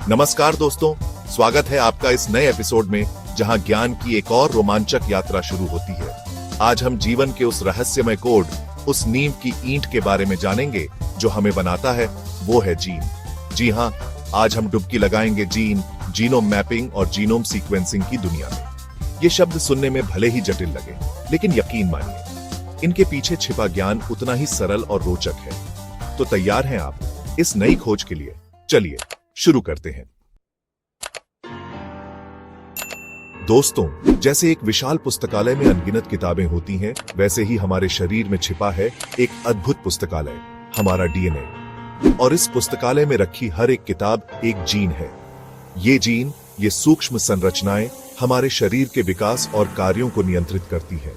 नमस्कार दोस्तों, स्वागत है आपका इस नए एपिसोड में जहां ज्ञान की एक और रोमांचक यात्रा शुरू होती है। आज हम जीवन के उस रहस्यमय कोड, उस नींव की ईंट के बारे में जानेंगे जो हमें बनाता है, वो है जीन। जी हाँ, आज हम डुबकी लगाएंगे जीन, जीनोम मैपिंग और जीनोम सीक्वेंसिंग की दुनिया में। ये शब्द सुनने में भले ही जटिल लगे, लेकिन यकीन मानिए, इनके पीछे छिपा ज्ञान उतना ही सरल और रोचक है। तो तैयार हैं आप इस नई खोज के लिए? चलिए शुरू करते हैं। दोस्तों, जैसे एक विशाल पुस्तकालय में अनगिनत किताबें होती हैं, वैसे ही हमारे शरीर में छिपा है एक अद्भुत पुस्तकालय, हमारा डीएनए। और इस पुस्तकालय में रखी हर एक किताब एक जीन है। ये जीन, ये सूक्ष्म संरचनाएं हमारे शरीर के विकास और कार्यों को नियंत्रित करती है।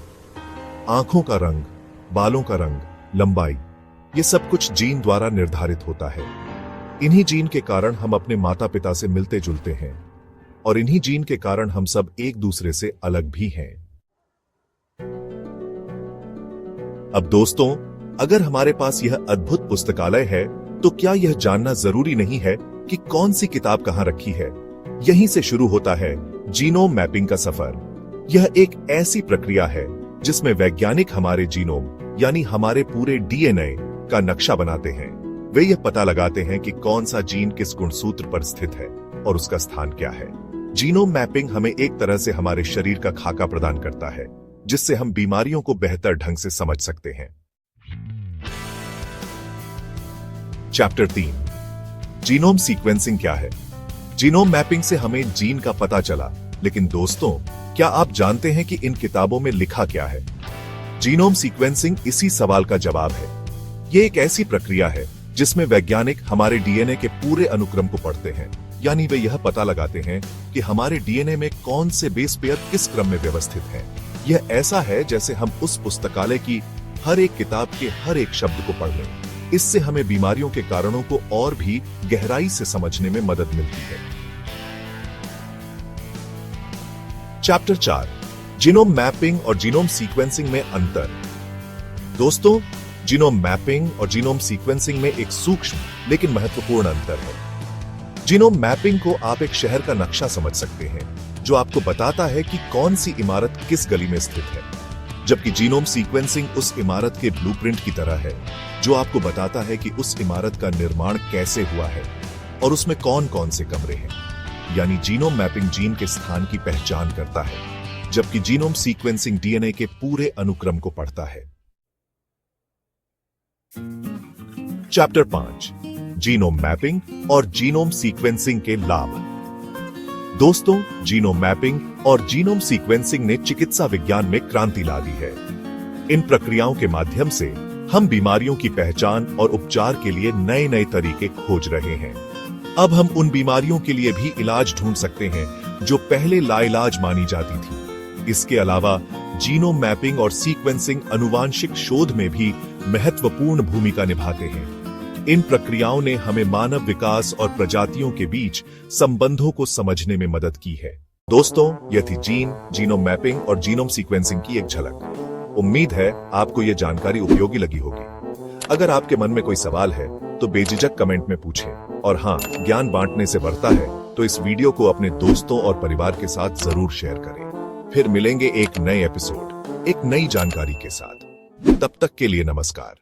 आंखों का रंग, बालों का रंग, लंबाई, ये सब कुछ जीन द्वारा निर्धारित होता है। इन्हीं जीन के कारण हम अपने माता पिता से मिलते जुलते हैं, और इन्हीं जीन के कारण हम सब एक दूसरे से अलग भी हैं। अब दोस्तों, अगर हमारे पास यह अद्भुत पुस्तकालय है, तो क्या यह जानना जरूरी नहीं है कि कौन सी किताब कहां रखी है? यहीं से शुरू होता है जीनोम मैपिंग का सफर। यह एक ऐसी प्रक्रिया है जिसमें वैज्ञानिक हमारे जीनोम यानी हमारे पूरे डीएनए का नक्शा बनाते हैं। वे यह पता लगाते हैं कि कौन सा जीन किस गुणसूत्र पर स्थित है और उसका स्थान क्या है। जीनोम मैपिंग हमें एक तरह से हमारे शरीर का खाका प्रदान करता है, जिससे हम बीमारियों को बेहतर ढंग से समझ सकते हैं। चैप्टर 3, जीनोम सीक्वेंसिंग क्या है? जीनोम मैपिंग से हमें जीन का पता चला, लेकिन दोस्तों, क्या आप जानते हैं कि इन किताबों में लिखा क्या है? जीनोम सीक्वेंसिंग इसी सवाल का जवाब है। यह एक ऐसी प्रक्रिया है जिसमें वैज्ञानिक हमारे डीएनए के पूरे अनुक्रम को पढ़ते हैं, यानी वे यह पता लगाते हैं कि हमारे डीएनए में कौन से बेस पेयर किस क्रम में व्यवस्थित हैं। यह ऐसा है जैसे हम उस पुस्तकालय की हर एक किताब के हर एक शब्द को पढ़ लें। इससे हमें बीमारियों के कारणों को और भी गहराई से समझने में मदद मिलती है। चैप्टर 4, जीनोम मैपिंग और जीनोम सीक्वेंसिंग में अंतर। दोस्तों, जीनोम मैपिंग और जीनोम सीक्वेंसिंग में एक सूक्ष्म लेकिन महत्वपूर्ण अंतर है। जीनोम मैपिंग को आप एक शहर का नक्शा समझ सकते हैं, जो आपको बताता है कि कौन सी इमारत किस गली में स्थित है, जबकि जीनोम सीक्वेंसिंग उस इमारत के ब्लूप्रिंट की तरह है, जो आपको बताता है कि उस इमारत का निर्माण कैसे हुआ है और उसमें कौन कौन से कमरे हैं। यानी जीनोम मैपिंग जीन के स्थान की पहचान करता है, जबकि जीनोम सीक्वेंसिंग डीएनए के पूरे अनुक्रम को पढ़ता है। चैप्टर 5, जीनोम मैपिंग और जीनोम सीक्वेंसिंग के लाभ। दोस्तों, जीनोम मैपिंग और जीनोम सीक्वेंसिंग ने चिकित्सा विज्ञान में क्रांति ला दी है। इन प्रक्रियाओं के माध्यम से हम बीमारियों की पहचान और उपचार के लिए नए नए तरीके खोज रहे हैं। अब हम उन बीमारियों के लिए भी इलाज ढूंढ सकते हैं जो पहले लाइलाज मानी जाती थी। इसके अलावा जीनोम मैपिंग और सीक्वेंसिंग अनुवांशिक शोध में भी महत्वपूर्ण भूमिका निभाते हैं। इन प्रक्रियाओं ने हमें मानव विकास और प्रजातियों के बीच संबंधों को समझने में मदद की है। दोस्तों, यह थी जीन, जीनोम मैपिंग और जीनोम सीक्वेंसिंग की एक झलक। उम्मीद है आपको यह जानकारी उपयोगी लगी होगी। अगर आपके मन में कोई सवाल है तो बेझिझक कमेंट में पूछें। और हाँ, ज्ञान बांटने से बढ़ता है, तो इस वीडियो को अपने दोस्तों और परिवार के साथ जरूर शेयर करें। फिर मिलेंगे एक नए एपिसोड, एक नई जानकारी के साथ। तब तक के लिए नमस्कार।